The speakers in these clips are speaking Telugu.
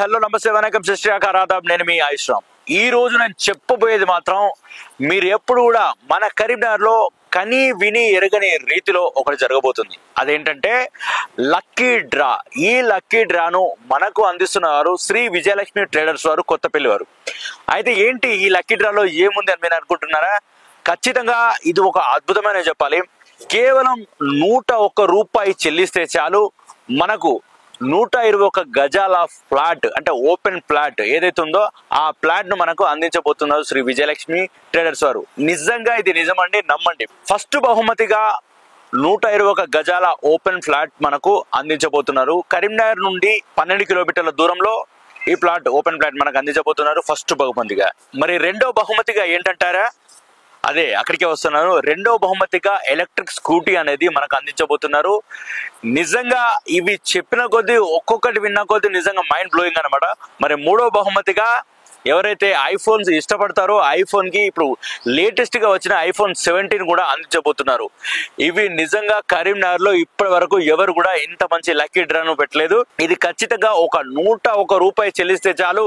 హలో నమస్తే వనకం శ్రీయాకార్ ఆదాబ్ నేను మీ ఆయుష్రామ్. ఈ రోజు నేను చెప్పబోయేది మాత్రం మీరు ఎప్పుడు కూడా మన కరీంనగర్లో కని విని ఎరగని రీతిలో ఒకటి జరగబోతుంది. అదేంటంటే లక్కీ డ్రా. ఈ లక్కీ డ్రాను మనకు అందిస్తున్నారు శ్రీ విజయలక్ష్మి ట్రేడర్స్ వారు, కొత్తపల్లి వారు. అయితే ఏంటి ఈ లక్కీ డ్రాలో ఏముంది అని మీరు అనుకుంటున్నారా? ఖచ్చితంగా ఇది ఒక అద్భుతమైన చెప్పాలి. కేవలం 101 రూపాయి చెల్లిస్తే చాలు మనకు 121 గజాల ఫ్లాట్, అంటే ఓపెన్ ఫ్లాట్ ఏదైతే ఉందో ఆ ఫ్లాట్ ను మనకు అందించబోతున్నారు శ్రీ విజయలక్ష్మి ట్రేడర్స్ వారు. నిజంగా ఇది నిజమండి, నమ్మండి. ఫస్ట్ బహుమతిగా 121 గజాల ఓపెన్ ఫ్లాట్ మనకు అందించబోతున్నారు. కరీంనగర్ నుండి 12 కిలోమీటర్ల దూరంలో ఈ ఫ్లాట్, ఓపెన్ ఫ్లాట్ మనకు అందించబోతున్నారు ఫస్ట్ బహుమతిగా. మరి రెండో బహుమతిగా ఏంటంటారా? అదే అక్కడికే వస్తున్నారు. రెండో బహుమతిగా ఎలక్ట్రిక్ స్కూటీ అనేది మనకు అందించబోతున్నారు. నిజంగా ఇవి చెప్పిన కొద్దీ, ఒక్కొక్కటి విన్న కొద్దీ నిజంగా మైండ్ బ్లోయింగ్ అనమాట. మరి మూడో బహుమతిగా ఎవరైతే ఐఫోన్స్ ఇష్టపడతారో ఐఫోన్ కి ఇప్పుడు లేటెస్ట్ గా వచ్చిన iPhone 17 కూడా అందించబోతున్నారు. ఇవి నిజంగా కరీంనగర్ లో ఇప్పటి వరకు ఎవరు కూడా ఇంత మంచి లక్కీ డ్రాను పెట్టలేదు. ఇది ఖచ్చితంగా ఒక 101 రూపాయి చెల్లిస్తే చాలు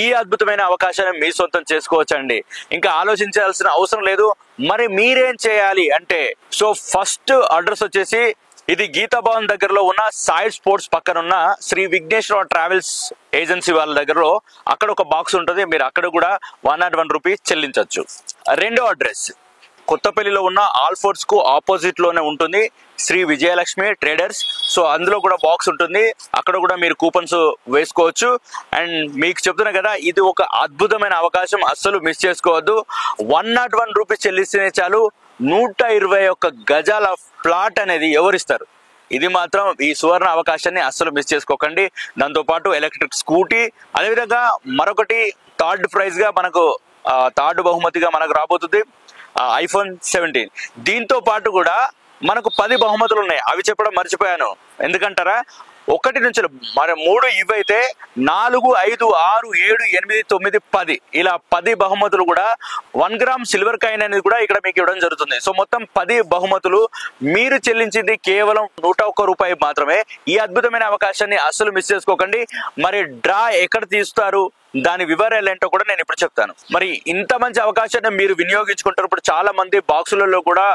ఈ అద్భుతమైన అవకాశాన్ని మీ సొంతం చేసుకోవచ్చండి. ఇంకా ఆలోచించాల్సిన అవసరం లేదు. మరి మీరేం చేయాలి అంటే, సో ఫస్ట్ అడ్రస్ వచ్చేసి ఇది గీతా భవన్ దగ్గరలో ఉన్న సాయి స్పోర్ట్స్ పక్కన ఉన్న శ్రీ విఘ్నేశ్వర ట్రావెల్స్ ఏజెన్సీ వాళ్ళ దగ్గరలో అక్కడ ఒక బాక్స్ ఉంటుంది. మీరు అక్కడ కూడా 101 రూపీస్ చెల్లించవచ్చు. రెండో అడ్రస్ కొత్తపల్లిలో ఉన్న ఆల్ఫోర్ట్స్ కు ఆపోజిట్ లోనే ఉంటుంది శ్రీ విజయలక్ష్మి ట్రేడర్స్. సో అందులో కూడా బాక్స్ ఉంటుంది, అక్కడ కూడా మీరు కూపన్స్ వేసుకోవచ్చు. అండ్ మీకు చెప్తున్నా కదా, ఇది ఒక అద్భుతమైన అవకాశం, అస్సలు మిస్ చేసుకోవద్దు. 101 రూపీస్ చెల్లిస్తేనే చాలు 121 గజాల ప్లాట్ అనేది ఎవరిస్తారు. ఇది మాత్రం ఈ సువర్ణ అవకాశాన్ని అస్సలు మిస్ చేసుకోకండి. దాంతోపాటు ఎలక్ట్రిక్ స్కూటీ, అదేవిధంగా మరొకటి థర్డ్ ప్రైజ్ గా మనకు థర్డ్ బహుమతిగా మనకు రాబోతుంది iPhone 17. దీంతో పాటు కూడా మనకు 10 బహుమతులు ఉన్నాయి. అవి చెప్పడం మర్చిపోయాను. ఎందుకంటారా, 1 నుంచి మరి 3 ఇవైతే 4, 5, 6, 7, 8, 9, 10 ఇలా 10 బహుమతులు కూడా 1 గ్రామ్ సిల్వర్ కాయిన్ అనేది కూడా ఇక్కడ మీకు ఇవ్వడం జరుగుతుంది. సో మొత్తం 10 బహుమతులు. మీరు చెల్లించింది కేవలం 101 రూపాయి మాత్రమే. ఈ అద్భుతమైన అవకాశాన్ని అస్సలు మిస్ చేసుకోకండి. మరి డ్రా ఎక్కడ తీస్తారు, దాని వివరాలు ఏంటో కూడా నేను ఇప్పుడు చెప్తాను. మరి ఇంత మంచి అవకాశాన్ని మీరు వినియోగించుకుంటారు. ఇప్పుడు చాలా మంది బాక్సులలో కూడా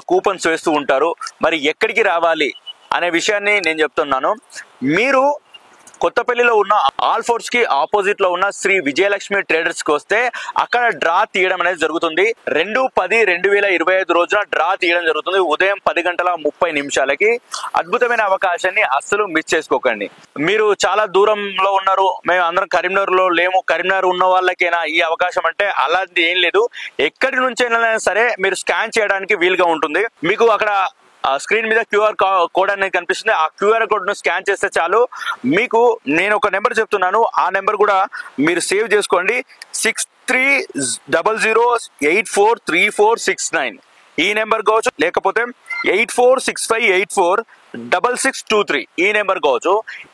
కూపన్స్ వేస్తూ ఉంటారు. మరి ఎక్కడికి రావాలి అనే విషయాన్ని నేను చెప్తున్నాను. మీరు కొత్తపల్లిలో ఉన్న ఆల్ఫోర్ట్స్ కి ఆపోజిట్ లో ఉన్న శ్రీ విజయలక్ష్మి ట్రేడర్స్ కి వస్తే అక్కడ డ్రా తీయడం అనేది జరుగుతుంది. 2/10/2025 రోజున డ్రా తీయడం జరుగుతుంది. ఉదయం 10:30 అద్భుతమైన అవకాశాన్ని అస్సలు మిస్ చేసుకోకండి. మీరు చాలా దూరంలో ఉన్నారు, మేము అందరం కరీంనగర్ లో లేము, కరీంనగర్ ఉన్న వాళ్ళకైనా ఈ అవకాశం అంటే అలాంటి ఏం లేదు. ఎక్కడి నుంచైనా సరే మీరు స్కాన్ చేయడానికి వీలుగా ఉంటుంది. మీకు అక్కడ స్క్రీన్ మీద QR కోడ్ అనేది కనిపిస్తుంది. ఆ QR కోడ్ ను స్కాన్ చేస్తే చాలు. మీకు నేను ఒక నెంబర్ చెప్తున్నాను, ఆ నెంబర్ కూడా మీరు సేవ్ చేసుకోండి. 6300843469 ఈ నెంబర్ కావచ్చు, లేకపోతే 8465846623 ఈ నెంబర్ కావచ్చు.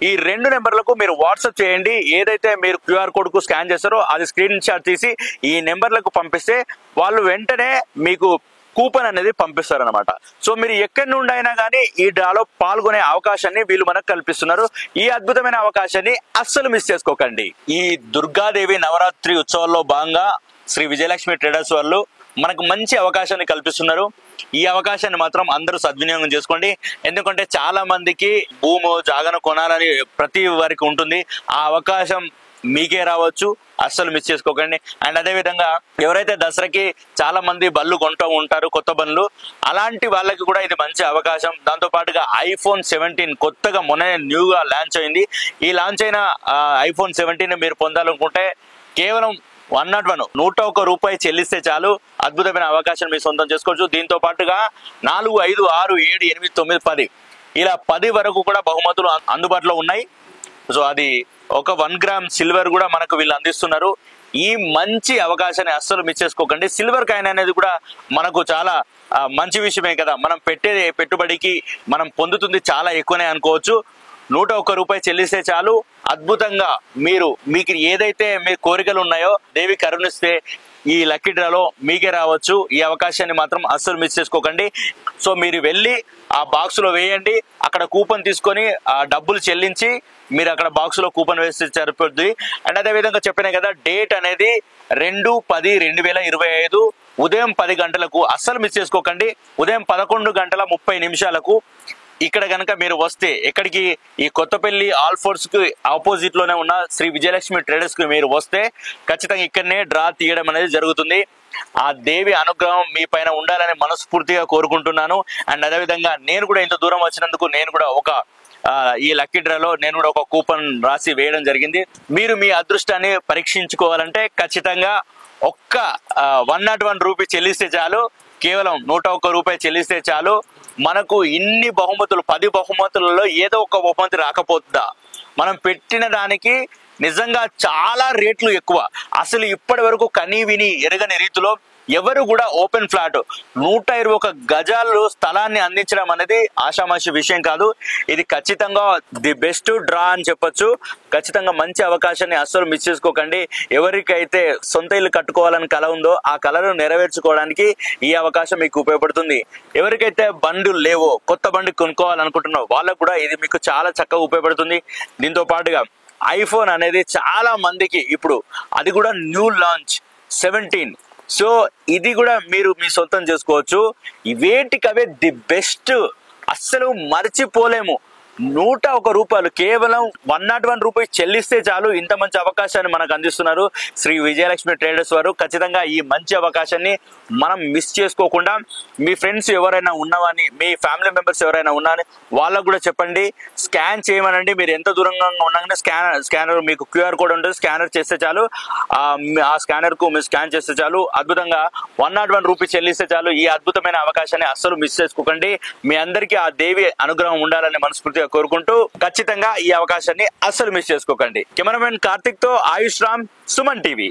ఈ 2 నెంబర్లకు మీరు వాట్సాప్ చేయండి. ఏదైతే మీరు QR కోడ్ కు స్కాన్ చేస్తారో అది స్క్రీన్ షాట్ తీసి ఈ నెంబర్లకు పంపిస్తే వాళ్ళు వెంటనే మీకు కూపన్ అనేది పంపిస్తారనమాట. సో మీరు ఎక్కడి నుండి అయినా కానీ ఈ డ్రాలో పాల్గొనే అవకాశాన్ని వీళ్ళు మనకు కల్పిస్తున్నారు. ఈ అద్భుతమైన అవకాశాన్ని అస్సలు మిస్ చేసుకోకండి. ఈ దుర్గాదేవి నవరాత్రి ఉత్సవాల్లో భాగంగా శ్రీ విజయలక్ష్మి ట్రేడర్స్ వాళ్ళు మనకు మంచి అవకాశాన్ని కల్పిస్తున్నారు. ఈ అవకాశాన్ని మాత్రం అందరూ సద్వినియోగం చేసుకోండి. ఎందుకంటే చాలా మందికి భూము జాగను కొనాలని ప్రతి వారికి ఉంటుంది. ఆ అవకాశం మీకే రావచ్చు, అస్సలు మిస్ చేసుకోకండి. అండ్ అదే విధంగా ఎవరైతే దసరాకి చాలా మంది బళ్ళు కొంటూ ఉంటారు, కొత్త బండ్లు, అలాంటి వాళ్ళకి కూడా ఇది మంచి అవకాశం. దాంతో పాటుగా iPhone 17 కొత్తగా మొన్న న్యూగా లాంచ్ అయింది. ఈ లాంచ్ అయిన iPhone 17 మీరు పొందాలనుకుంటే కేవలం 101 రూపాయి చెల్లిస్తే చాలు అద్భుతమైన అవకాశం మీ సొంతం చేసుకోవచ్చు. దీంతో పాటుగా 4, 5, 6, 7, 8, 9, 10 ఇలా 10 వరకు కూడా బహుమతులు అందుబాటులో ఉన్నాయి. సో అది ఒక 1 గ్రామ్ సిల్వర్ కూడా మనకు వీళ్ళు అందిస్తున్నారు. ఈ మంచి అవకాశాన్ని అస్సలు మిస్ చేసుకోకండి. సిల్వర్ కాయిన్ అనేది కూడా మనకు చాలా మంచి విషయమే కదా. మనం పెట్టే పెట్టుబడికి మనం పొందుతుంది చాలా ఎక్కువనే అనుకోవచ్చు. 101 రూపాయి చెల్లిస్తే చాలు అద్భుతంగా మీకు ఏదైతే మీ కోరికలు ఉన్నాయో దేవి కరుణిస్తే ఈ లక్కీ డ్రాలో మీకే రావచ్చు. ఈ అవకాశాన్ని మాత్రం అస్సలు మిస్ చేసుకోకండి. సో మీరు వెళ్ళి ఆ బాక్స్ లో వేయండి, అక్కడ కూపన్ తీసుకొని ఆ డబ్బులు చెల్లించి మీరు అక్కడ బాక్స్ లో కూపన్ వేస్తే సరిపోద్ది. అండ్ అదే విధంగా చెప్పినా కదా, డేట్ అనేది 2/10/2025 ఉదయం 10 గంటలకు. అస్సలు మిస్ చేసుకోకండి. ఉదయం 11:30 ఇక్కడ కనుక మీరు వస్తే, ఎక్కడికి, ఈ కొత్తపల్లి ఆల్ఫోర్స్ కి ఆపోజిట్ లోనే ఉన్న శ్రీ విజయలక్ష్మి ట్రేడర్స్ కి మీరు వస్తే ఖచ్చితంగా ఇక్కడనే డ్రా తీయడం అనేది జరుగుతుంది. ఆ దేవి అనుగ్రహం మీ పైన ఉండాలని మనస్ఫూర్తిగా కోరుకుంటున్నాను. అండ్ అదేవిధంగా నేను కూడా ఇంత దూరం వచ్చినందుకు నేను కూడా ఈ లక్కీ డ్రాలో నేను కూడా ఒక కూపన్ రాసి వేయడం జరిగింది. మీరు మీ అదృష్టాన్ని పరీక్షించుకోవాలంటే ఖచ్చితంగా ఒక్క 101 రూపీ చెల్లిస్తే చాలు, కేవలం 101 రూపాయి చెల్లిస్తే చాలు. మనకు ఇన్ని బహుమతులు, 10 బహుమతులలో ఏదో ఒక బహుమతి రాకపోతుందా? మనం పెట్టిన దానికి నిజంగా చాలా రేట్లు ఎక్కువ. అసలు ఇప్పటి వరకు కనీ విని ఎరగని రీతిలో ఎవరు కూడా ఓపెన్ ఫ్లాట్ 121 గజాలు స్థలాన్ని అందించడం అనేది ఆషామాషి విషయం కాదు. ఇది ఖచ్చితంగా ది బెస్ట్ డ్రా అని చెప్పొచ్చు. ఖచ్చితంగా మంచి అవకాశాన్ని అస్సలు మిస్ చేసుకోకండి. ఎవరికైతే సొంత ఇల్లు కట్టుకోవాలని కల ఉందో ఆ కలను నెరవేర్చుకోవడానికి ఈ అవకాశం మీకు ఉపయోగపడుతుంది. ఎవరికైతే బండులు లేవో, కొత్త బండి కొనుక్కోవాలనుకుంటున్నారో వాళ్ళకు కూడా ఇది మీకు చాలా చక్కగా ఉపయోగపడుతుంది. దీంతో పాటుగా ఐఫోన్ అనేది చాలా మందికి ఇప్పుడు, అది కూడా న్యూ లాంచ్ 17. సో ఇది కూడా మీరు మీ సొంతం చేసుకోవచ్చు. వేటికవే ది బెస్ట్, అస్సలు మర్చిపోలేము. 101 రూపాయలు, కేవలం 101 రూపాయి చెల్లిస్తే చాలు. ఇంత మంచి అవకాశాన్ని మనకు అందిస్తున్నారు శ్రీ విజయలక్ష్మి ట్రేడర్స్ వారు. ఖచ్చితంగా ఈ మంచి అవకాశాన్ని మనం మిస్ చేసుకోకుండా, మీ ఫ్రెండ్స్ ఎవరైనా ఉన్నవాని, మీ ఫ్యామిలీ మెంబర్స్ ఎవరైనా ఉన్నారని వాళ్ళకు కూడా చెప్పండి. స్కాన్ చేయమనండి. మీరు ఎంత దూరంగా ఉండగానే స్కానర్ మీకు QR కోడ్ ఉంటుంది, స్కానర్ చేస్తే చాలు. ఆ స్కానర్ కు మీరు స్కాన్ చేస్తే చాలు. అద్భుతంగా 101 రూపీ చెల్లిస్తే చాలు. ఈ అద్భుతమైన అవకాశాన్ని అస్సలు మిస్ చేసుకోకండి. మీ అందరికీ ఆ దేవి అనుగ్రహం ఉండాలని మనస్ఫూర్తిగా కోరుకుంటూ ఖచ్చితంగా ఈ అవకాశాన్ని అస్సలు మిస్ చేసుకోకండి. కెమెరామెన్ కార్తిక్ తో ఆయుష్ రామ్, సుమన్ టీవీ.